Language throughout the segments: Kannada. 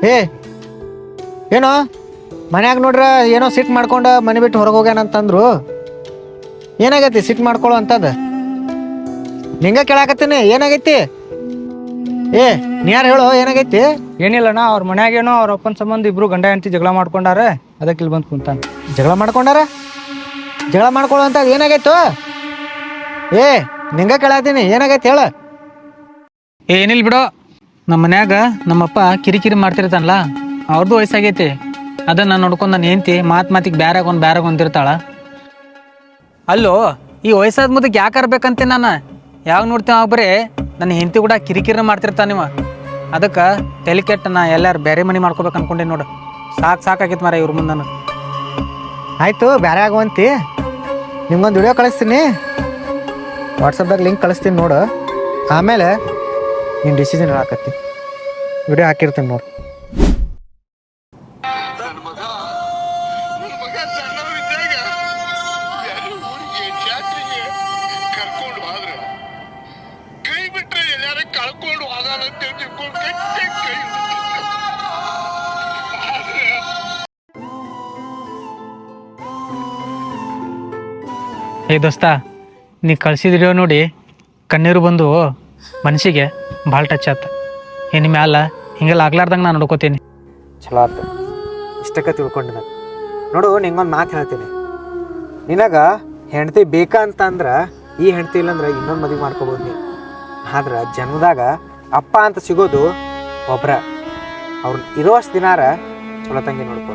ಏ ಏನೋ ಮನ್ಯಾಗ ನೋಡ್ರ ಏನೋ ಸಿಟ್ ಮಾಡ್ಕೊಂಡು ಮನೆ ಬಿಟ್ಟು ಹೊರಗೆ ಹೋಗ್ಯಾನಂತಂದ್ರು. ಏನಾಗೈತಿ ಸಿಟ್ ಮಾಡ್ಕೊಳ್ಳೋ ಅಂತದ? ನಿಂಗ ಕೇಳಾಕತ್ತೀನಿ ಏನಾಗೈತಿ? ಏ ನೀ ಯಾರು ಹೇಳೋ ಏನಾಗೈತಿ? ಏನಿಲ್ಲಣ್ಣ, ಅವ್ರ ಮನ್ಯಾಗೇನೋ ಅವ್ರ ಅಪ್ಪನ ಸಂಬಂಧ ಇಬ್ರು ಗಂಡ ಹೆಂಡತಿ ಜಗಳ ಮಾಡ್ಕೊಂಡಾರ, ಅದಕ್ಕೆ ಇಲ್ಲಿ ಬಂದು ಕುಂತಾನ. ಜಗಳ ಮಾಡ್ಕೊಂಡಾರ? ಜಗಳ ಮಾಡ್ಕೊಳ್ಳೋ ಅಂತ ಏನಾಗೈತು? ಏ ನಿಂಗ ಕೇಳಾತೀನಿ ಏನಾಗೈತಿ ಹೇಳ. ಏನಿಲ್ಲ ಬಿಡೋ, ನಮ್ಮ ಮನ್ಯಾಗ ನಮ್ಮಪ್ಪ ಕಿರಿಕಿರಿ ಮಾಡ್ತಿರ್ತಾನಲ್ಲ, ಅವ್ರದ್ದು ವಯಸ್ಸಾಗೈತಿ. ಅದನ್ನ ನೋಡ್ಕೊಂಡು ನಾನು ಹೆಂಡ್ತಿ ಮಾತಿಗೆ ಬ್ಯಾರಾಗ ಒಂದಿರ್ತಾಳ. ಅಲ್ಲೋ, ಈ ವಯಸ್ಸಾದ ಮುದಕ್ಕೆ ಯಾಕೆ ಇರ್ಬೇಕಂತೆ ನಾನು ಯಾವಾಗ ನೋಡ್ತೀವಿ ಅವಾಗ ಬರೀ ನನ್ನ ಹೆಂಡತಿ ಕೂಡ ಕಿರಿಕಿರಿ ಮಾಡ್ತಿರ್ತಾನೆ ನೀವು. ಅದಕ್ಕೆ ತಲೆ ಕೆಟ್ಟ ನಾ ಎಲ್ಲಾರು ಬೇರೆ ಮನೆ ಮಾಡ್ಕೋಬೇಕು ಅನ್ಕೊಂಡೆ ನೋಡು. ಸಾಕಾಗೈತೆ ಮಾರ ಇವ್ರ ಮುಂದೆ ನಾನು. ಆಯಿತು, ಬೇರೆ ಆಗುವಂತಿ. ನಿಮ್ಗೊಂದು ವಿಡಿಯೋ ಕಳಿಸ್ತೀನಿ, ವಾಟ್ಸಪ್ದಾಗ ಲಿಂಕ್ ಕಳಿಸ್ತೀನಿ ನೋಡು. ಆಮೇಲೆ ನೀನು ಡಿಸಿಷನ್ ಹೇಳಾಕತ್ತಿ. ವಿಡಿಯೋ ಹಾಕಿರ್ತೀನಿ ನೋಡು. ಏ ದೋಸ್ತ, ನೀ ಕಳ್ಸಿದ ವಿಡಿಯೋ ನೋಡಿ ಕಣ್ಣೀರು ಬಂದು ಮನಸ್ಸಿಗೆ ಭಾಳ ಟಚ್ ಆಯ್ತು. ಇನ್ನು ಮ್ಯಾಲ ಹಿಂಗೆಲ್ಲ ಆಗ್ಲಾರ್ದಂಗೆ ನಾನು ನೋಡ್ಕೋತೀನಿ. ಚಲೋ ಆಯ್ತು, ಇಷ್ಟಕ್ಕೆ ತಿಳ್ಕೊಂಡು ನಾನು ನೋಡು. ನಿಂಗೊಂದು ಮಾತು ಹೇಳ್ತೀನಿ, ನಿನಗ ಹೆಂಡತಿ ಬೇಕಾ ಅಂತ ಅಂದ್ರೆ ಈ ಹೆಂಡತಿ ಇಲ್ಲಂದ್ರೆ ಇನ್ನೊಂದು ಮದುವೆ ಮಾಡ್ಕೋಬೋದು ನೀ. ಆದ್ರೆ ಜನ್ಮದಾಗ ಅಪ್ಪ ಅಂತ ಸಿಗೋದು ಒಬ್ರ. ಅವ್ರು ಇರೋಷ್ಟು ದಿನಾರ ಚಲೋ ತಂಗಿ ನೋಡ್ಕೊ.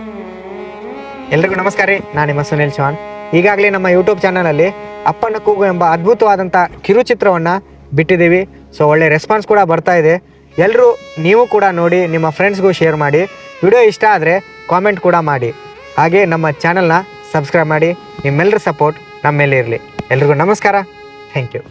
ಎಲ್ರಿಗೂ ನಮಸ್ಕಾರ ರೀ, ನಾನು ನಿಮ್ಮ ಸುನಿಲ್ ಚೌಹಾಣ್. ಈಗಾಗಲೇ ನಮ್ಮ ಯೂಟ್ಯೂಬ್ ಚಾನಲಲ್ಲಿ ಅಪ್ಪನ ಕೂಗು ಎಂಬ ಅದ್ಭುತವಾದಂಥ ಕಿರುಚಿತ್ರವನ್ನು ಬಿಟ್ಟಿದ್ದೀವಿ. ಸೊ ಒಳ್ಳೆ ರೆಸ್ಪಾನ್ಸ್ ಕೂಡ ಬರ್ತಾ ಇದೆ. ಎಲ್ಲರೂ ನೀವು ಕೂಡ ನೋಡಿ ನಿಮ್ಮ ಫ್ರೆಂಡ್ಸ್ಗೂ ಶೇರ್ ಮಾಡಿ. ವಿಡಿಯೋ ಇಷ್ಟ ಆದರೆ ಕಾಮೆಂಟ್ ಕೂಡ ಮಾಡಿ. ಹಾಗೆ ನಮ್ಮ ಚಾನಲ್ನ ಸಬ್ಸ್ಕ್ರೈಬ್ ಮಾಡಿ. ನಿಮ್ಮೆಲ್ಲರ ಸಪೋರ್ಟ್ ನಮ್ಮ ಮೇಲೆ ಇರಲಿ. ಎಲ್ರಿಗೂ ನಮಸ್ಕಾರ. Thank you.